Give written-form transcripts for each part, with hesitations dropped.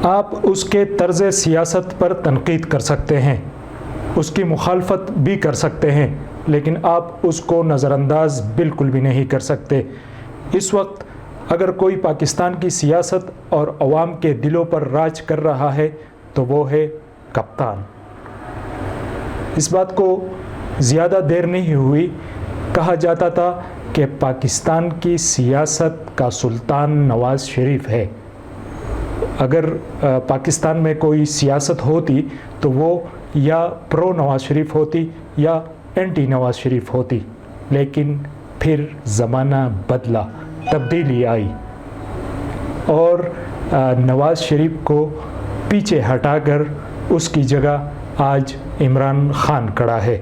آپ اس کے طرز سیاست پر تنقید کر سکتے ہیں، اس کی مخالفت بھی کر سکتے ہیں، لیکن آپ اس کو نظر انداز بالکل بھی نہیں کر سکتے۔ اس وقت اگر کوئی پاکستان کی سیاست اور عوام کے دلوں پر راج کر رہا ہے تو وہ ہے کپتان۔ اس بات کو زیادہ دیر نہیں ہوئی، کہا جاتا تھا کہ پاکستان کی سیاست کا سلطان نواز شریف ہے۔ اگر پاکستان میں کوئی سیاست ہوتی تو وہ یا پرو نواز شریف ہوتی یا اینٹی نواز شریف ہوتی، لیکن پھر زمانہ بدلا، تبدیلی آئی اور نواز شریف کو پیچھے ہٹا کر اس کی جگہ آج عمران خان کھڑا ہے۔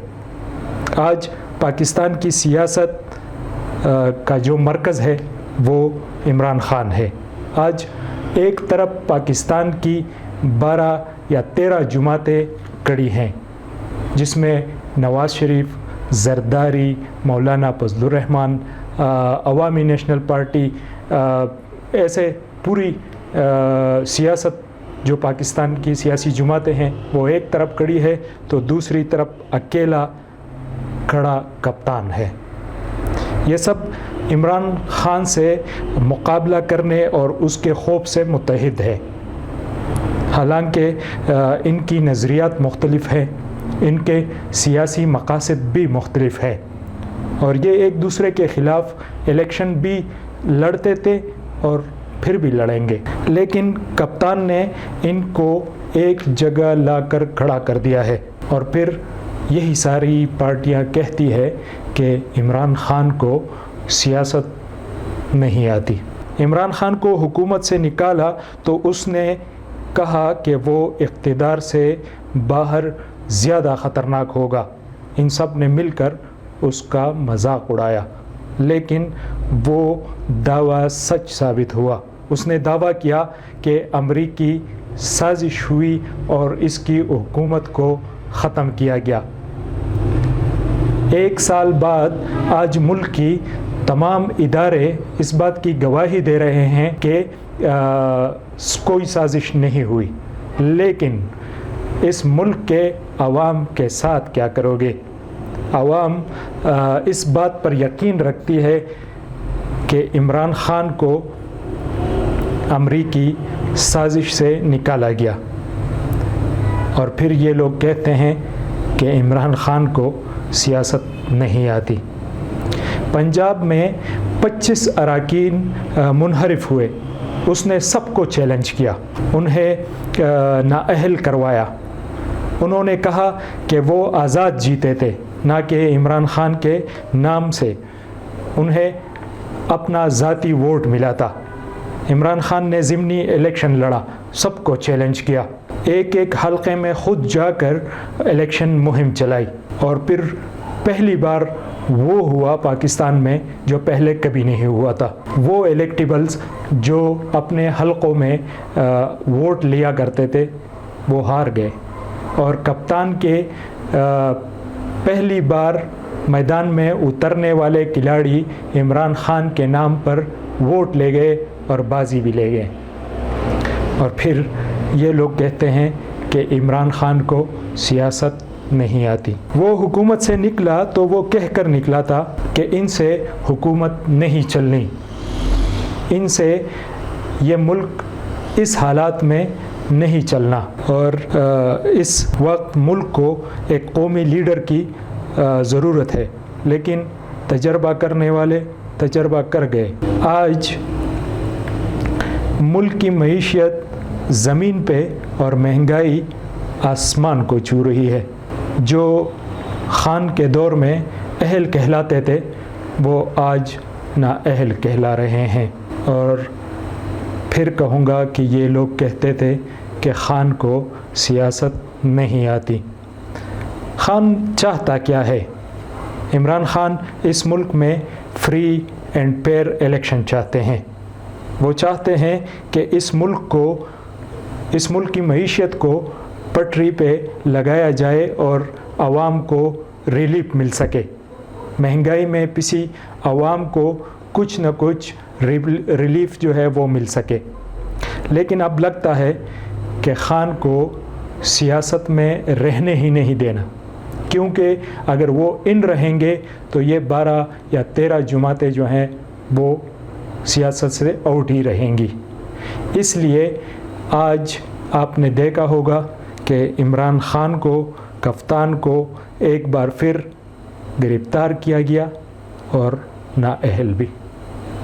آج پاکستان کی سیاست کا جو مرکز ہے وہ عمران خان ہے۔ آج ایک طرف پاکستان کی 12 یا 13 جماعتیں کھڑی ہیں، جس میں نواز شریف، زرداری، مولانا فضل الرحمان، عوامی نیشنل پارٹی، ایسے پوری سیاست جو پاکستان کی سیاسی جماعتیں ہیں وہ ایک طرف کھڑی ہے، تو دوسری طرف اکیلا کھڑا کپتان ہے۔ یہ سب عمران خان سے مقابلہ کرنے اور اس کے خوف سے متحد ہے۔ حالانکہ ان کی نظریات مختلف ہیں، ان کے سیاسی مقاصد بھی مختلف ہے، اور یہ ایک دوسرے کے خلاف الیکشن بھی لڑتے تھے اور پھر بھی لڑیں گے، لیکن کپتان نے ان کو ایک جگہ لا کر کھڑا کر دیا ہے۔ اور پھر یہی ساری پارٹیاں کہتی ہے کہ عمران خان کو سیاست نہیں آتی۔ عمران خان کو حکومت سے نکالا تو اس نے کہا کہ وہ اقتدار سے باہر زیادہ خطرناک ہوگا۔ ان سب نے مل کر اس کا مذاق اڑایا، لیکن وہ دعویٰ سچ ثابت ہوا۔ اس نے دعویٰ کیا کہ امریکی سازش ہوئی اور اس کی حکومت کو ختم کیا گیا۔ 1 سال بعد آج ملک کی تمام ادارے اس بات کی گواہی دے رہے ہیں کہ کوئی سازش نہیں ہوئی، لیکن اس ملک کے عوام کے ساتھ کیا کرو گے؟ عوام اس بات پر یقین رکھتی ہے کہ عمران خان کو امریکی سازش سے نکالا گیا، اور پھر یہ لوگ کہتے ہیں کہ عمران خان کو سیاست نہیں آتی۔ پنجاب میں 25 اراکین منحرف ہوئے، اس نے سب کو چیلنج کیا، انہیں نااہل کروایا۔ انہوں نے کہا کہ وہ آزاد جیتے تھے، نہ کہ عمران خان کے نام سے، انہیں اپنا ذاتی ووٹ ملا تھا۔ عمران خان نے ضمنی الیکشن لڑا، سب کو چیلنج کیا، ایک ایک حلقے میں خود جا کر الیکشن مہم چلائی، اور پھر پہلی بار وہ ہوا پاکستان میں جو پہلے کبھی نہیں ہوا تھا۔ وہ الیکٹیبلز جو اپنے حلقوں میں ووٹ لیا کرتے تھے وہ ہار گئے، اور کپتان کے پہلی بار میدان میں اترنے والے کھلاڑی عمران خان کے نام پر ووٹ لے گئے اور بازی بھی لے گئے۔ اور پھر یہ لوگ کہتے ہیں کہ عمران خان کو سیاست نہیں آتی۔ وہ حکومت سے نکلا تو وہ کہہ کر نکلا تھا کہ ان سے حکومت نہیں چلنی، ان سے یہ ملک اس حالات میں نہیں چلنا، اور اس وقت ملک کو ایک قومی لیڈر کی ضرورت ہے، لیکن تجربہ کرنے والے تجربہ کر گئے۔ آج ملک کی معیشت زمین پہ اور مہنگائی آسمان کو چھو رہی ہے۔ جو خان کے دور میں اہل کہلاتے تھے وہ آج نااہل کہلا رہے ہیں، اور پھر کہوں گا کہ یہ لوگ کہتے تھے کہ خان کو سیاست نہیں آتی۔ خان چاہتا کیا ہے؟ عمران خان اس ملک میں فری اینڈ فیئر الیکشن چاہتے ہیں۔ وہ چاہتے ہیں کہ اس ملک کی معیشت کو پٹری پہ لگایا جائے اور عوام کو ریلیف مل سکے، مہنگائی میں پسی عوام کو کچھ نہ کچھ ریلیف جو ہے وہ مل سکے۔ لیکن اب لگتا ہے کہ خان کو سیاست میں رہنے ہی نہیں دینا، کیونکہ اگر وہ ان رہیں گے تو یہ 12 یا 13 جماعتیں جو ہیں وہ سیاست سے آؤٹ ہی رہیں گی۔ اس لیے آج آپ نے دیکھا ہوگا کہ عمران خان کو، کفتان کو ایک بار پھر گرفتار کیا گیا اور نااہل بھی۔